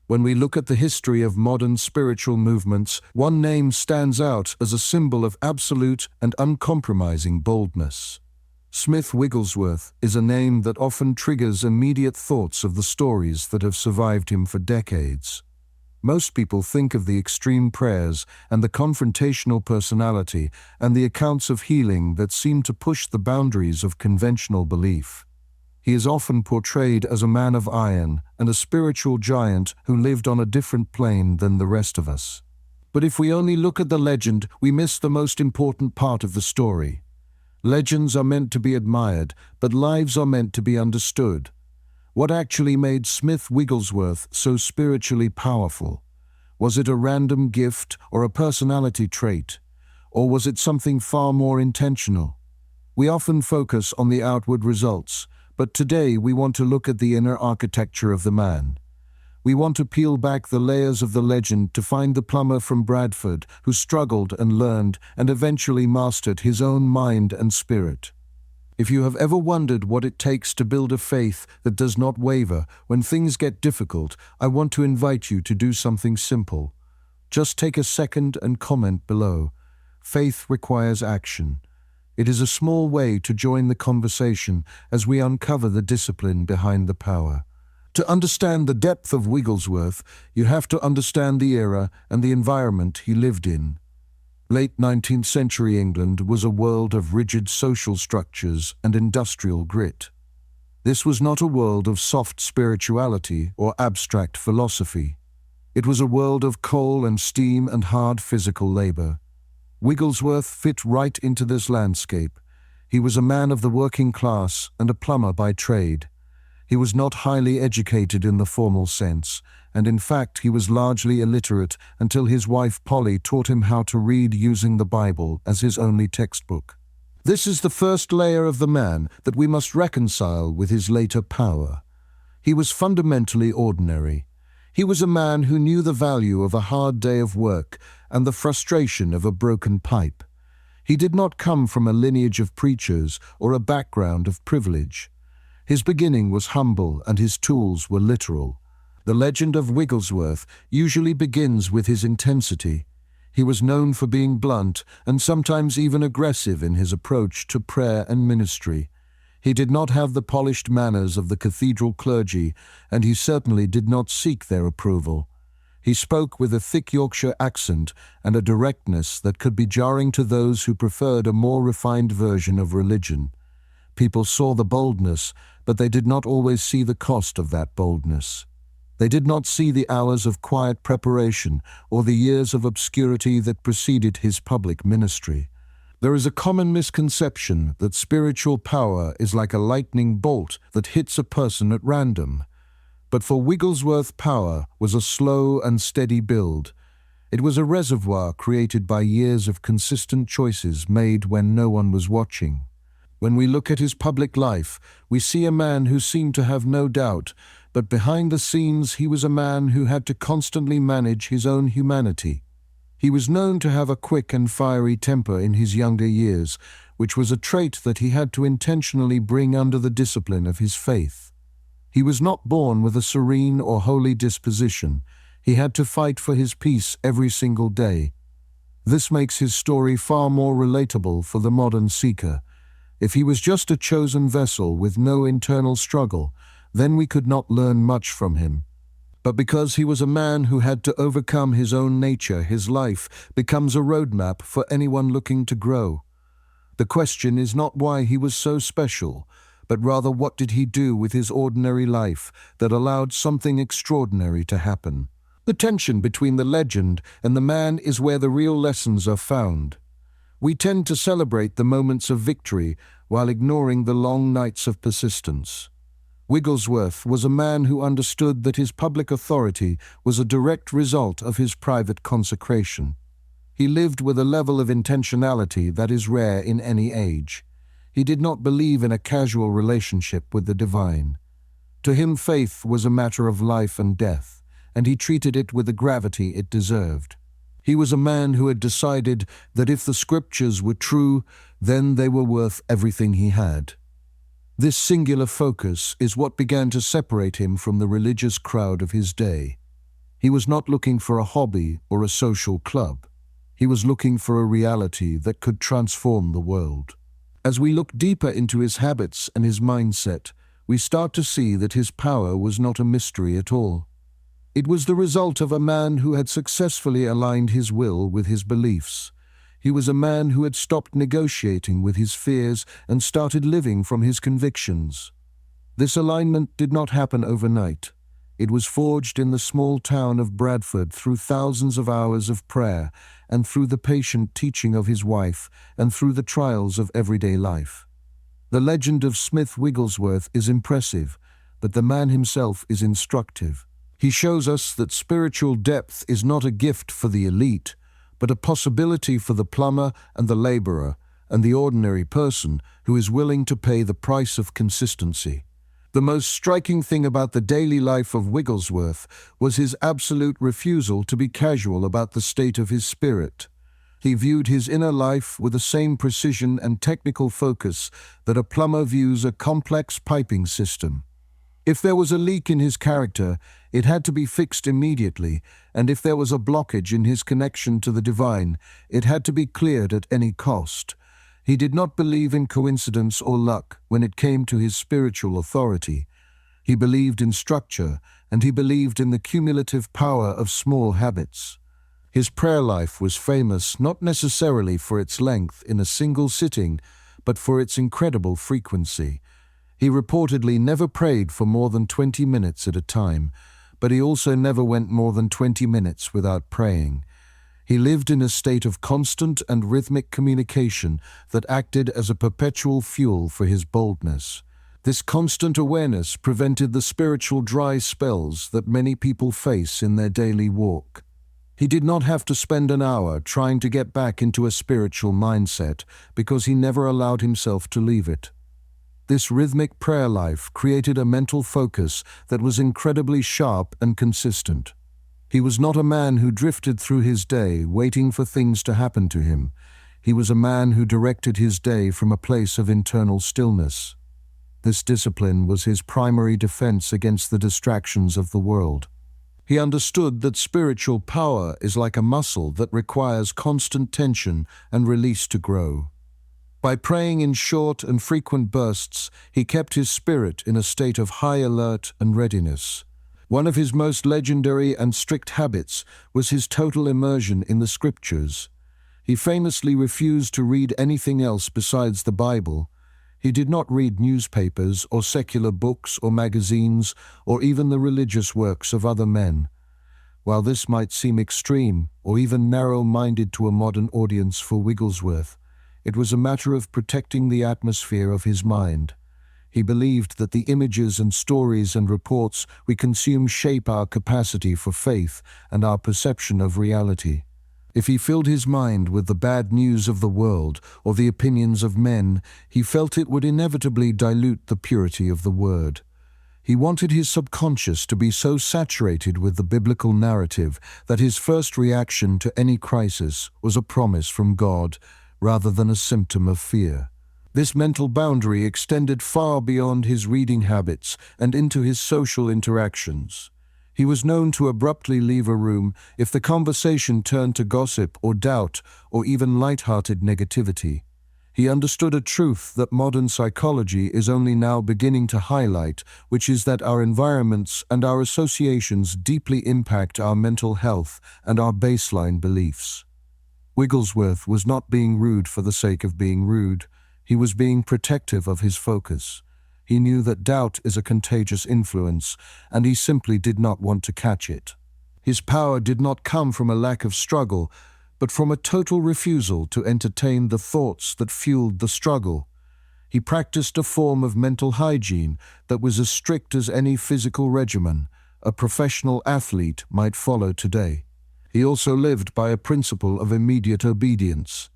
When we look at the history of modern spiritual movements, one name stands out as a symbol of absolute and uncompromising boldness. Smith Wigglesworth is a name that often triggers immediate thoughts of the stories that have survived him for decades. Most people think of the extreme prayers and the confrontational personality and the accounts of healing that seem to push the boundaries of conventional belief. He is often portrayed as a man of iron and a spiritual giant who lived on a different plane than the rest of us. But if we only look at the legend, we miss the most important part of the story. Legends are meant to be admired, but lives are meant to be understood. What actually made Smith Wigglesworth so spiritually powerful? Was it a random gift or a personality trait? Or was it something far more intentional? We often focus on the outward results, but today we want to look at the inner architecture of the man. We want to peel back the layers of the legend to find the plumber from Bradford who struggled and learned and eventually mastered his own mind and spirit. If you have ever wondered what it takes to build a faith that does not waver when things get difficult, I want to invite you to do something simple. Just take a second and comment below. Faith requires action. It is a small way to join the conversation as we uncover the discipline behind the power. To understand the depth of Wigglesworth, you have to understand the era and the environment he lived in. Late 19th century England was a world of rigid social structures and industrial grit. This was not a world of soft spirituality or abstract philosophy. It was a world of coal and steam and hard physical labor. Wigglesworth fit right into this landscape. He was a man of the working class and a plumber by trade. He was not highly educated in the formal sense, and in fact he was largely illiterate until his wife Polly taught him how to read using the Bible as his only textbook. This is the first layer of the man that we must reconcile with his later power. He was fundamentally ordinary. He was a man who knew the value of a hard day of work and the frustration of a broken pipe. He did not come from a lineage of preachers or a background of privilege. His beginning was humble and his tools were literal. The legend of Wigglesworth usually begins with his intensity. He was known for being blunt and sometimes even aggressive in his approach to prayer and ministry. He did not have the polished manners of the cathedral clergy, and he certainly did not seek their approval. He spoke with a thick Yorkshire accent and a directness that could be jarring to those who preferred a more refined version of religion. People saw the boldness, but they did not always see the cost of that boldness. They did not see the hours of quiet preparation or the years of obscurity that preceded his public ministry. There is a common misconception that spiritual power is like a lightning bolt that hits a person at random. But for Wigglesworth, power was a slow and steady build. It was a reservoir created by years of consistent choices made when no one was watching. When we look at his public life, we see a man who seemed to have no doubt, but behind the scenes he was a man who had to constantly manage his own humanity. He was known to have a quick and fiery temper in his younger years, which was a trait that he had to intentionally bring under the discipline of his faith. He was not born with a serene or holy disposition. He had to fight for his peace every single day. This makes his story far more relatable for the modern seeker. If he was just a chosen vessel with no internal struggle, then we could not learn much from him. But because he was a man who had to overcome his own nature, his life becomes a roadmap for anyone looking to grow. The question is not why he was so special, but rather what did he do with his ordinary life that allowed something extraordinary to happen. The tension between the legend and the man is where the real lessons are found. We tend to celebrate the moments of victory while ignoring the long nights of persistence. Wigglesworth was a man who understood that his public authority was a direct result of his private consecration. He lived with a level of intentionality that is rare in any age. He did not believe in a casual relationship with the divine. To him, faith was a matter of life and death, and he treated it with the gravity it deserved. He was a man who had decided that if the scriptures were true, then they were worth everything he had. This singular focus is what began to separate him from the religious crowd of his day. He was not looking for a hobby or a social club. He was looking for a reality that could transform the world. As we look deeper into his habits and his mindset, we start to see that his power was not a mystery at all. It was the result of a man who had successfully aligned his will with his beliefs. He was a man who had stopped negotiating with his fears and started living from his convictions. This alignment did not happen overnight. It was forged in the small town of Bradford through thousands of hours of prayer and through the patient teaching of his wife and through the trials of everyday life. The legend of Smith Wigglesworth is impressive, but the man himself is instructive. He shows us that spiritual depth is not a gift for the elite, but a possibility for the plumber and the laborer and the ordinary person who is willing to pay the price of consistency. The most striking thing about the daily life of Wigglesworth was his absolute refusal to be casual about the state of his spirit. He viewed his inner life with the same precision and technical focus that a plumber views a complex piping system. If there was a leak in his character, it had to be fixed immediately, and if there was a blockage in his connection to the divine, it had to be cleared at any cost. He did not believe in coincidence or luck when it came to his spiritual authority. He believed in structure, and he believed in the cumulative power of small habits. His prayer life was famous not necessarily for its length in a single sitting, but for its incredible frequency. He reportedly never prayed for more than 20 minutes at a time, but he also never went more than 20 minutes without praying. He lived in a state of constant and rhythmic communication that acted as a perpetual fuel for his boldness. This constant awareness prevented the spiritual dry spells that many people face in their daily walk. He did not have to spend an hour trying to get back into a spiritual mindset because he never allowed himself to leave it. This rhythmic prayer life created a mental focus that was incredibly sharp and consistent. He was not a man who drifted through his day waiting for things to happen to him. He was a man who directed his day from a place of internal stillness. This discipline was his primary defense against the distractions of the world. He understood that spiritual power is like a muscle that requires constant tension and release to grow. By praying in short and frequent bursts, he kept his spirit in a state of high alert and readiness. One of his most legendary and strict habits was his total immersion in the scriptures. He famously refused to read anything else besides the Bible. He did not read newspapers or secular books or magazines or even the religious works of other men. While this might seem extreme or even narrow-minded to a modern audience for Wigglesworth, it was a matter of protecting the atmosphere of his mind. He believed that the images and stories and reports we consume shape our capacity for faith and our perception of reality. If he filled his mind with the bad news of the world or the opinions of men, he felt it would inevitably dilute the purity of the word. He wanted his subconscious to be so saturated with the biblical narrative that his first reaction to any crisis was a promise from God rather than a symptom of fear. This mental boundary extended far beyond his reading habits and into his social interactions. He was known to abruptly leave a room if the conversation turned to gossip or doubt or even light-hearted negativity. He understood a truth that modern psychology is only now beginning to highlight, which is that our environments and our associations deeply impact our mental health and our baseline beliefs. Wigglesworth was not being rude for the sake of being rude. He was being protective of his focus. He knew that doubt is a contagious influence, and he simply did not want to catch it. His power did not come from a lack of struggle, but from a total refusal to entertain the thoughts that fueled the struggle. He practiced a form of mental hygiene that was as strict as any physical regimen a professional athlete might follow today. He also lived by a principle of immediate obedience.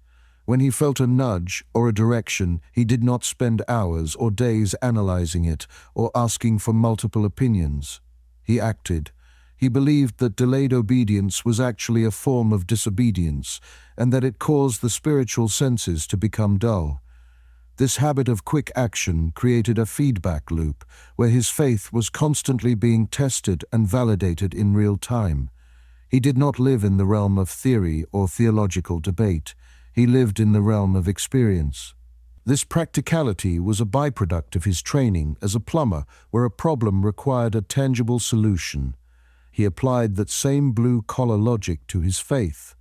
When he felt a nudge or a direction, he did not spend hours or days analyzing it or asking for multiple opinions. He acted. He believed that delayed obedience was actually a form of disobedience and that it caused the spiritual senses to become dull. This habit of quick action created a feedback loop where his faith was constantly being tested and validated in real time. He did not live in the realm of theory or theological debate. He lived in the realm of experience. This practicality was a byproduct of his training as a plumber, where a problem required a tangible solution. He applied that same blue-collar logic to his faith.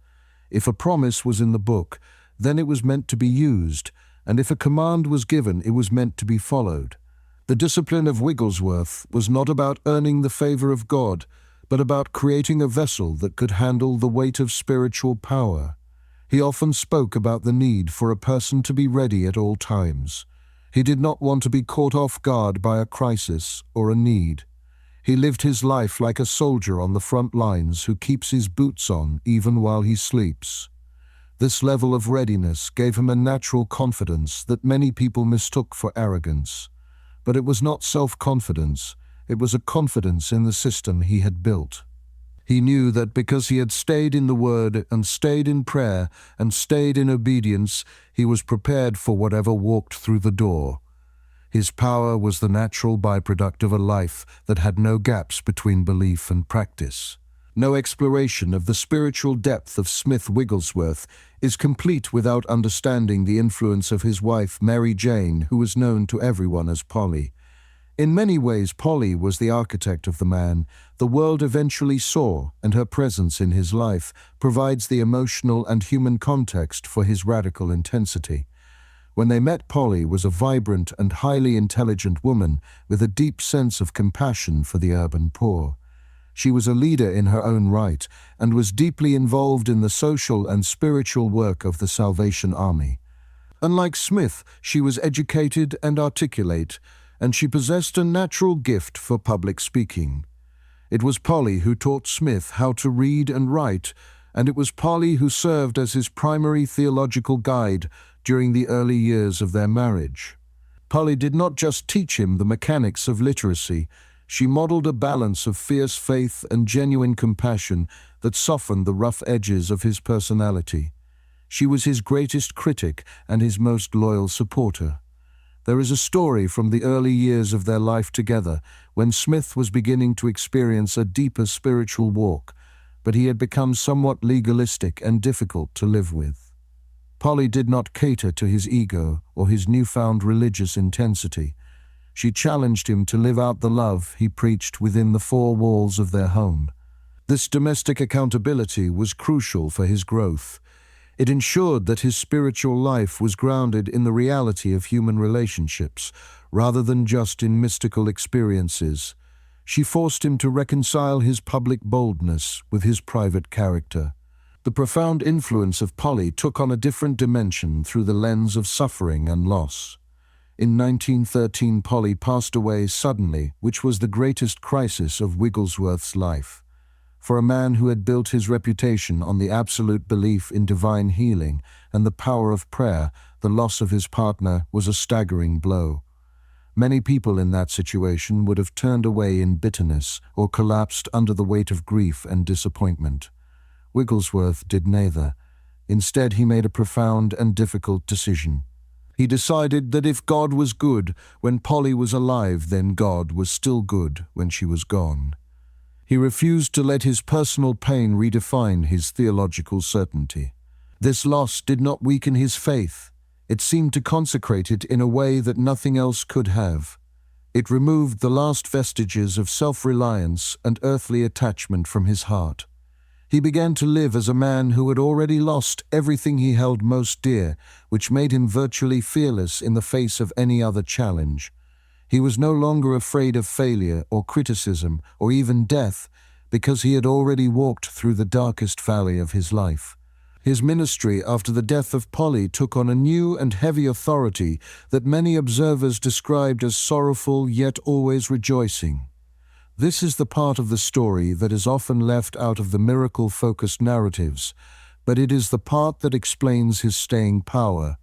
If a promise was in the book, then it was meant to be used, and if a command was given, it was meant to be followed. The discipline of Wigglesworth was not about earning the favor of God, but about creating a vessel that could handle the weight of spiritual power. He often spoke about the need for a person to be ready at all times. He did not want to be caught off guard by a crisis or a need. He lived his life like a soldier on the front lines who keeps his boots on even while he sleeps. This level of readiness gave him a natural confidence that many people mistook for arrogance. But it was not self-confidence, it was a confidence in the system he had built. He knew that because he had stayed in the Word and stayed in prayer and stayed in obedience, he was prepared for whatever walked through the door. His power was the natural byproduct of a life that had no gaps between belief and practice. No exploration of the spiritual depth of Smith Wigglesworth is complete without understanding the influence of his wife, Mary Jane, who was known to everyone as Polly. In many ways, Polly was the architect of the man the world eventually saw, and her presence in his life provides the emotional and human context for his radical intensity. When they met, Polly was a vibrant and highly intelligent woman with a deep sense of compassion for the urban poor. She was a leader in her own right and was deeply involved in the social and spiritual work of the Salvation Army. Unlike Smith, she was educated and articulate, and she possessed a natural gift for public speaking. It was Polly who taught Smith how to read and write, and it was Polly who served as his primary theological guide during the early years of their marriage. Polly did not just teach him the mechanics of literacy, she modeled a balance of fierce faith and genuine compassion that softened the rough edges of his personality. She was his greatest critic and his most loyal supporter. There is a story from the early years of their life together when Smith was beginning to experience a deeper spiritual walk, but he had become somewhat legalistic and difficult to live with. Polly did not cater to his ego or his newfound religious intensity. She challenged him to live out the love he preached within the four walls of their home. This domestic accountability was crucial for his growth. It ensured that his spiritual life was grounded in the reality of human relationships, rather than just in mystical experiences. She forced him to reconcile his public boldness with his private character. The profound influence of Polly took on a different dimension through the lens of suffering and loss. In 1913, Polly passed away suddenly, which was the greatest crisis of Wigglesworth's life. For a man who had built his reputation on the absolute belief in divine healing and the power of prayer, the loss of his partner was a staggering blow. Many people in that situation would have turned away in bitterness or collapsed under the weight of grief and disappointment. Wigglesworth did neither. Instead, he made a profound and difficult decision. He decided that if God was good when Polly was alive, then God was still good when she was gone. He refused to let his personal pain redefine his theological certainty. This loss did not weaken his faith. It seemed to consecrate it in a way that nothing else could have. It removed the last vestiges of self-reliance and earthly attachment from his heart. He began to live as a man who had already lost everything he held most dear, which made him virtually fearless in the face of any other challenge. He was no longer afraid of failure or criticism or even death, because he had already walked through the darkest valley of his life. His ministry after the death of Polly took on a new and heavy authority that many observers described as sorrowful yet always rejoicing. This is the part of the story that is often left out of the miracle-focused narratives, but it is the part that explains his staying power.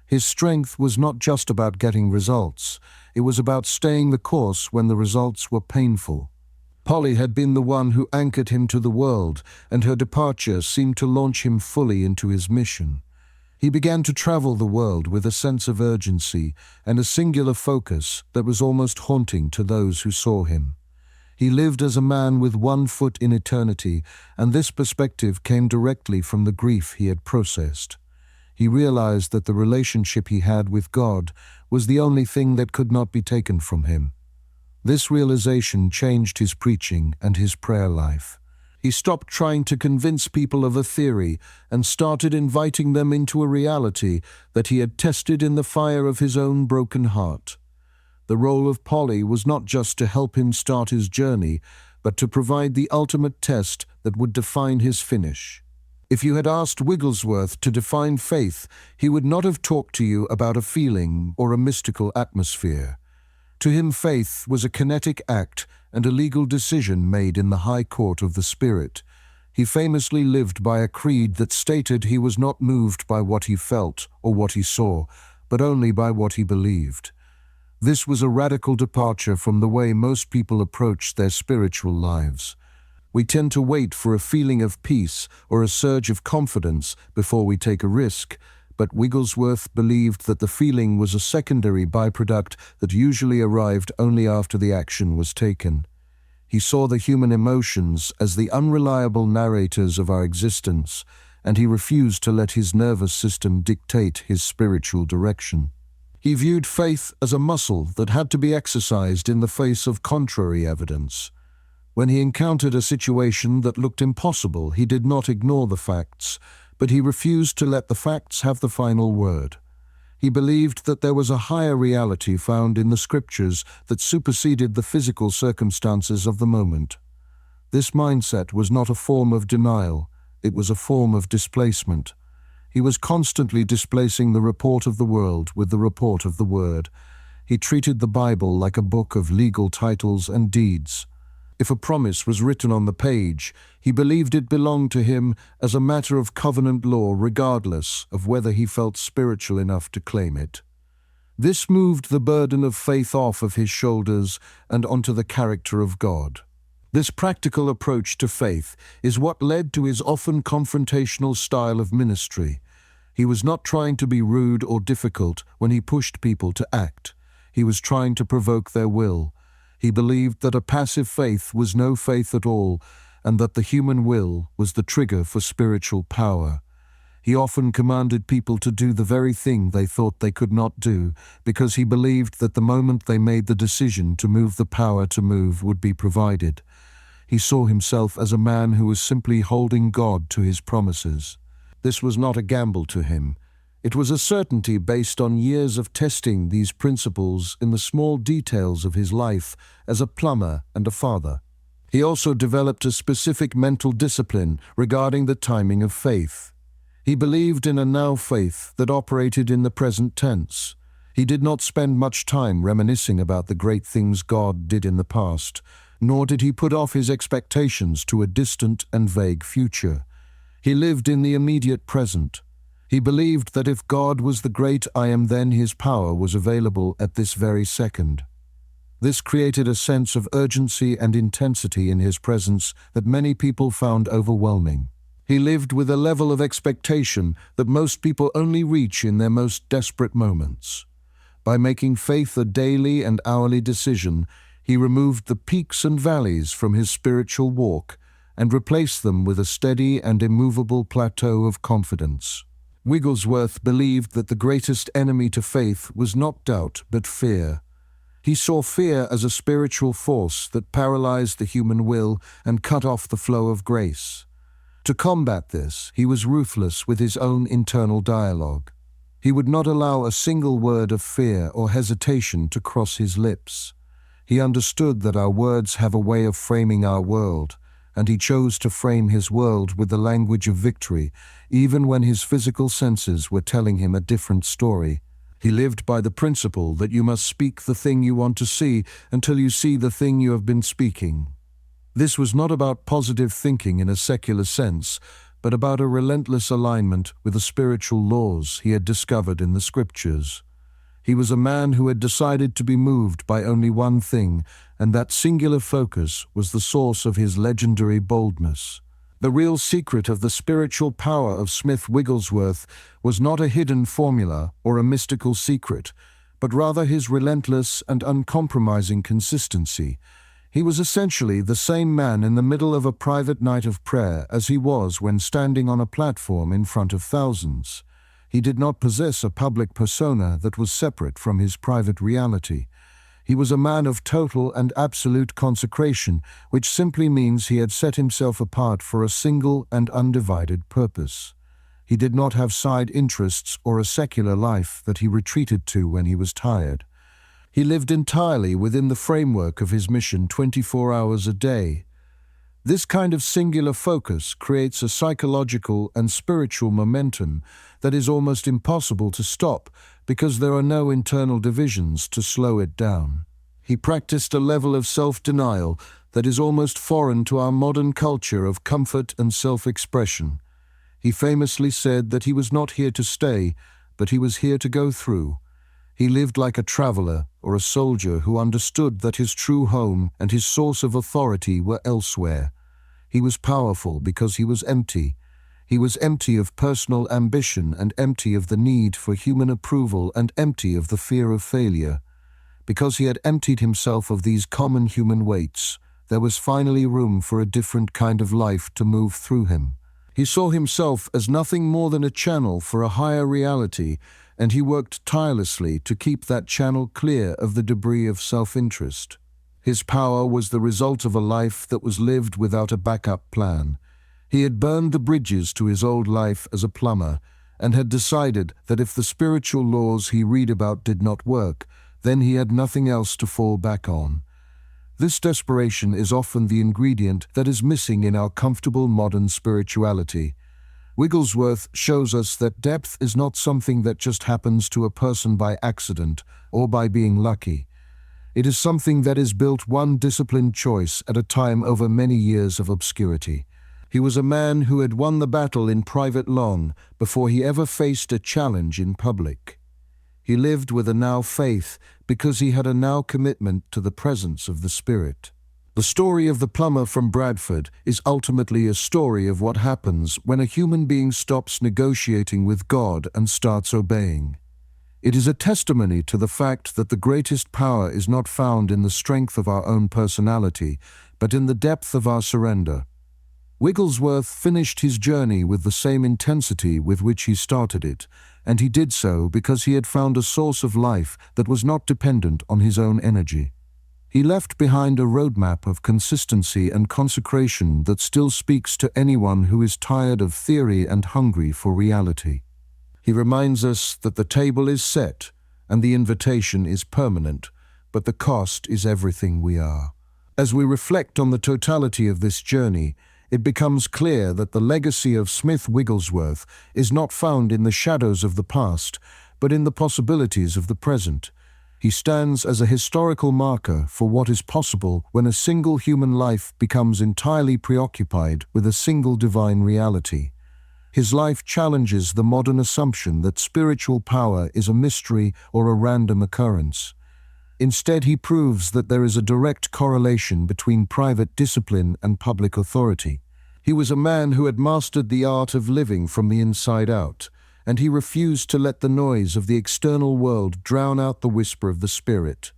His strength was not just about getting results, it was about staying the course when the results were painful. Polly had been the one who anchored him to the world, and her departure seemed to launch him fully into his mission. He began to travel the world with a sense of urgency and a singular focus that was almost haunting to those who saw him. He lived as a man with one foot in eternity, and this perspective came directly from the grief he had processed. He realized that the relationship he had with God was the only thing that could not be taken from him. This realization changed his preaching and his prayer life. He stopped trying to convince people of a theory and started inviting them into a reality that he had tested in the fire of his own broken heart. The role of Polly was not just to help him start his journey, but to provide the ultimate test that would define his finish. If you had asked Wigglesworth to define faith, he would not have talked to you about a feeling or a mystical atmosphere. To him, faith was a kinetic act and a legal decision made in the high court of the Spirit. He famously lived by a creed that stated he was not moved by what he felt or what he saw, but only by what he believed. This was a radical departure from the way most people approach their spiritual lives. We tend to wait for a feeling of peace or a surge of confidence before we take a risk, but Wigglesworth believed that the feeling was a secondary byproduct that usually arrived only after the action was taken. He saw the human emotions as the unreliable narrators of our existence, and he refused to let his nervous system dictate his spiritual direction. He viewed faith as a muscle that had to be exercised in the face of contrary evidence. When he encountered a situation that looked impossible, he did not ignore the facts, but he refused to let the facts have the final word. He believed that there was a higher reality found in the scriptures that superseded the physical circumstances of the moment. This mindset was not a form of denial, it was a form of displacement. He was constantly displacing the report of the world with the report of the Word. He treated the Bible like a book of legal titles and deeds. If a promise was written on the page, he believed it belonged to him as a matter of covenant law regardless of whether he felt spiritual enough to claim it. This moved the burden of faith off of his shoulders and onto the character of God. This practical approach to faith is what led to his often confrontational style of ministry. He was not trying to be rude or difficult when he pushed people to act. He was trying to provoke their will. He believed that a passive faith was no faith at all, and that the human will was the trigger for spiritual power. He often commanded people to do the very thing they thought they could not do, because he believed that the moment they made the decision to move, the power to move would be provided. He saw himself as a man who was simply holding God to his promises. This was not a gamble to him. It was a certainty based on years of testing these principles in the small details of his life as a plumber and a father. He also developed a specific mental discipline regarding the timing of faith. He believed in a now faith that operated in the present tense. He did not spend much time reminiscing about the great things God did in the past, nor did he put off his expectations to a distant and vague future. He lived in the immediate present. He believed that if God was the great I am, then his power was available at this very second. This created a sense of urgency and intensity in his presence that many people found overwhelming. He lived with a level of expectation that most people only reach in their most desperate moments. By making faith a daily and hourly decision, he removed the peaks and valleys from his spiritual walk and replaced them with a steady and immovable plateau of confidence. Wigglesworth believed that the greatest enemy to faith was not doubt but fear. He saw fear as a spiritual force that paralyzed the human will and cut off the flow of grace. To combat this, he was ruthless with his own internal dialogue. He would not allow a single word of fear or hesitation to cross his lips. He understood that our words have a way of framing our world, and he chose to frame his world with the language of victory, even when his physical senses were telling him a different story. He lived by the principle that you must speak the thing you want to see until you see the thing you have been speaking. This was not about positive thinking in a secular sense, but about a relentless alignment with the spiritual laws he had discovered in the scriptures. He was a man who had decided to be moved by only one thing, and that singular focus was the source of his legendary boldness. The real secret of the spiritual power of Smith Wigglesworth was not a hidden formula or a mystical secret, but rather his relentless and uncompromising consistency. He was essentially the same man in the middle of a private night of prayer as he was when standing on a platform in front of thousands. He did not possess a public persona that was separate from his private reality. He was a man of total and absolute consecration, which simply means he had set himself apart for a single and undivided purpose. He did not have side interests or a secular life that he retreated to when he was tired. He lived entirely within the framework of his mission 24 hours a day. This kind of singular focus creates a psychological and spiritual momentum that is almost impossible to stop because there are no internal divisions to slow it down. He practiced a level of self-denial that is almost foreign to our modern culture of comfort and self-expression. He famously said that he was not here to stay, but he was here to go through. He lived like a traveler or a soldier who understood that his true home and his source of authority were elsewhere. He was powerful because he was empty. He was empty of personal ambition and empty of the need for human approval and empty of the fear of failure. Because he had emptied himself of these common human weights, there was finally room for a different kind of life to move through him. He saw himself as nothing more than a channel for a higher reality, and he worked tirelessly to keep that channel clear of the debris of self-interest. His power was the result of a life that was lived without a backup plan. He had burned the bridges to his old life as a plumber, and had decided that if the spiritual laws he read about did not work, then he had nothing else to fall back on. This desperation is often the ingredient that is missing in our comfortable modern spirituality. Wigglesworth shows us that depth is not something that just happens to a person by accident or by being lucky. It is something that is built one disciplined choice at a time over many years of obscurity. He was a man who had won the battle in private long before he ever faced a challenge in public. He lived with a now faith because he had a now commitment to the presence of the Spirit. The story of the plumber from Bradford is ultimately a story of what happens when a human being stops negotiating with God and starts obeying. It is a testimony to the fact that the greatest power is not found in the strength of our own personality, but in the depth of our surrender. Wigglesworth finished his journey with the same intensity with which he started it, and he did so because he had found a source of life that was not dependent on his own energy. He left behind a roadmap of consistency and consecration that still speaks to anyone who is tired of theory and hungry for reality. He reminds us that the table is set and the invitation is permanent, but the cost is everything we are. As we reflect on the totality of this journey, it becomes clear that the legacy of Smith Wigglesworth is not found in the shadows of the past, but in the possibilities of the present. He stands as a historical marker for what is possible when a single human life becomes entirely preoccupied with a single divine reality. His life challenges the modern assumption that spiritual power is a mystery or a random occurrence. Instead, he proves that there is a direct correlation between private discipline and public authority. He was a man who had mastered the art of living from the inside out, and he refused to let the noise of the external world drown out the whisper of the Spirit.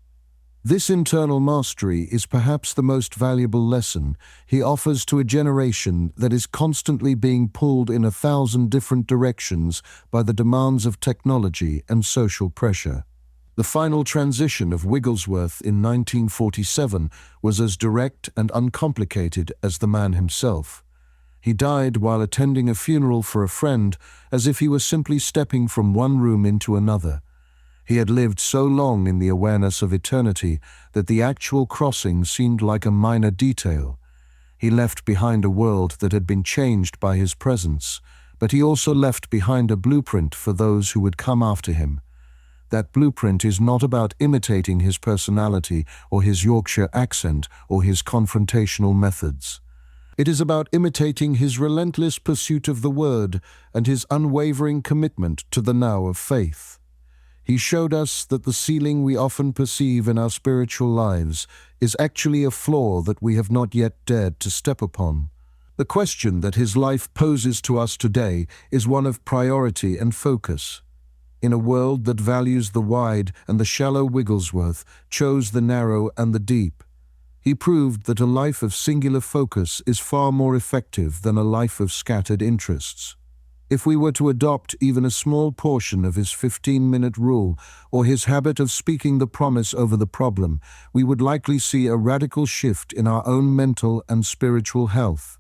This internal mastery is perhaps the most valuable lesson he offers to a generation that is constantly being pulled in 1,000 different directions by the demands of technology and social pressure. The final transition of Wigglesworth in 1947 was as direct and uncomplicated as the man himself. He died while attending a funeral for a friend, as if he were simply stepping from one room into another. He had lived so long in the awareness of eternity that the actual crossing seemed like a minor detail. He left behind a world that had been changed by his presence, but he also left behind a blueprint for those who would come after him. That blueprint is not about imitating his personality or his Yorkshire accent or his confrontational methods. It is about imitating his relentless pursuit of the Word and his unwavering commitment to the now of faith. He showed us that the ceiling we often perceive in our spiritual lives is actually a floor that we have not yet dared to step upon. The question that his life poses to us today is one of priority and focus. In a world that values the wide and the shallow, Wigglesworth chose the narrow and the deep. He proved that a life of singular focus is far more effective than a life of scattered interests. If we were to adopt even a small portion of his 15-minute rule or his habit of speaking the promise over the problem, we would likely see a radical shift in our own mental and spiritual health.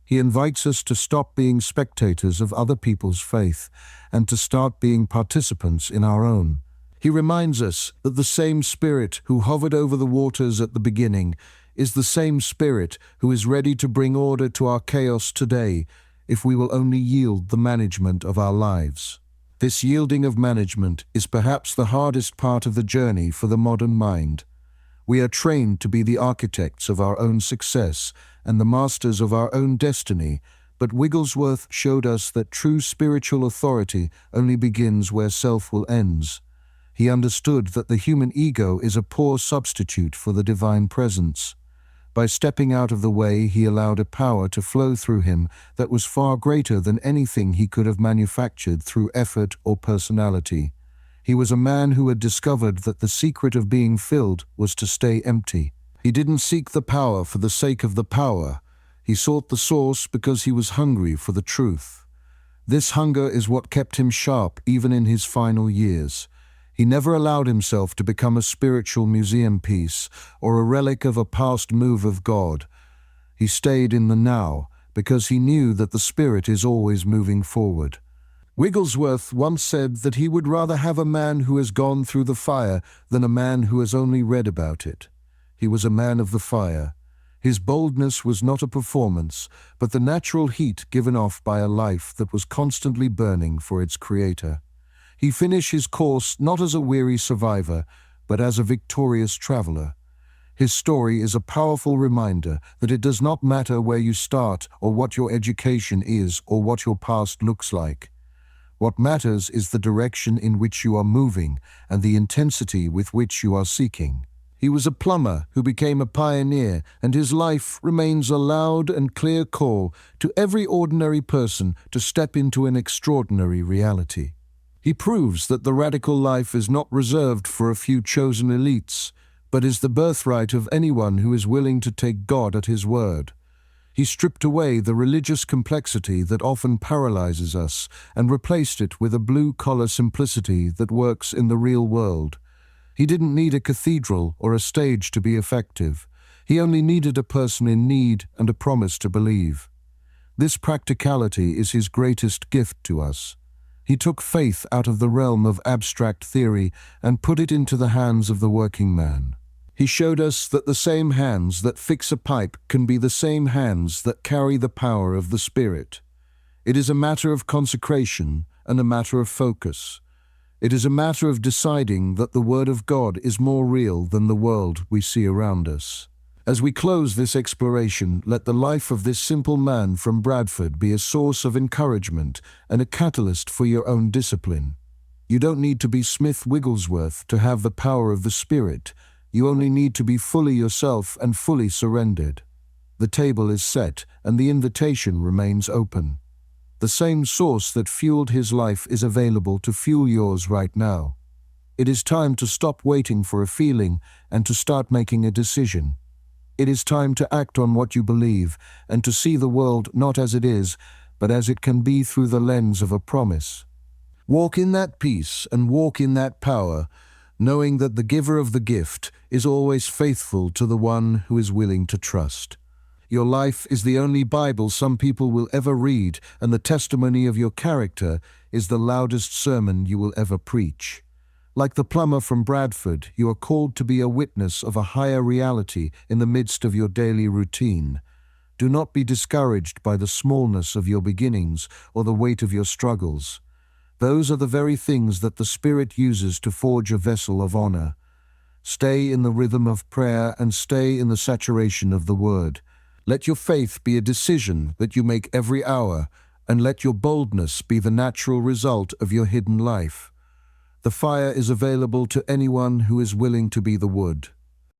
He invites us to stop being spectators of other people's faith and to start being participants in our own. He reminds us that the same Spirit who hovered over the waters at the beginning is the same Spirit who is ready to bring order to our chaos today if we will only yield the management of our lives. This yielding of management is perhaps the hardest part of the journey for the modern mind. We are trained to be the architects of our own success and the masters of our own destiny, but Wigglesworth showed us that true spiritual authority only begins where self-will ends. He understood that the human ego is a poor substitute for the divine presence. By stepping out of the way, he allowed a power to flow through him that was far greater than anything he could have manufactured through effort or personality. He was a man who had discovered that the secret of being filled was to stay empty. He didn't seek the power for the sake of the power. He sought the source because he was hungry for the truth. This hunger is what kept him sharp even in his final years. He never allowed himself to become a spiritual museum piece or a relic of a past move of God. He stayed in the now because he knew that the Spirit is always moving forward. Wigglesworth once said that he would rather have a man who has gone through the fire than a man who has only read about it. He was a man of the fire. His boldness was not a performance, but the natural heat given off by a life that was constantly burning for its creator. He finished his course not as a weary survivor, but as a victorious traveler. His story is a powerful reminder that it does not matter where you start or what your education is or what your past looks like. What matters is the direction in which you are moving and the intensity with which you are seeking. He was a plumber who became a pioneer, and his life remains a loud and clear call to every ordinary person to step into an extraordinary reality. He proves that the radical life is not reserved for a few chosen elites, but is the birthright of anyone who is willing to take God at His word. He stripped away the religious complexity that often paralyzes us and replaced it with a blue-collar simplicity that works in the real world. He didn't need a cathedral or a stage to be effective. He only needed a person in need and a promise to believe. This practicality is his greatest gift to us. He took faith out of the realm of abstract theory and put it into the hands of the working man. He showed us that the same hands that fix a pipe can be the same hands that carry the power of the Spirit. It is a matter of consecration and a matter of focus. It is a matter of deciding that the Word of God is more real than the world we see around us. As we close this exploration, let the life of this simple man from Bradford be a source of encouragement and a catalyst for your own discipline. You don't need to be Smith Wigglesworth to have the power of the Spirit. You only need to be fully yourself and fully surrendered. The table is set, and the invitation remains open. The same source that fueled his life is available to fuel yours right now. It is time to stop waiting for a feeling and to start making a decision. It is time to act on what you believe and to see the world not as it is, but as it can be through the lens of a promise. Walk in that peace and walk in that power, knowing that the giver of the gift is always faithful to the one who is willing to trust. Your life is the only Bible some people will ever read, and the testimony of your character is the loudest sermon you will ever preach. Like the plumber from Bradford, you are called to be a witness of a higher reality in the midst of your daily routine. Do not be discouraged by the smallness of your beginnings or the weight of your struggles. Those are the very things that the Spirit uses to forge a vessel of honor. Stay in the rhythm of prayer and stay in the saturation of the Word. Let your faith be a decision that you make every hour, and let your boldness be the natural result of your hidden life. The fire is available to anyone who is willing to be the wood.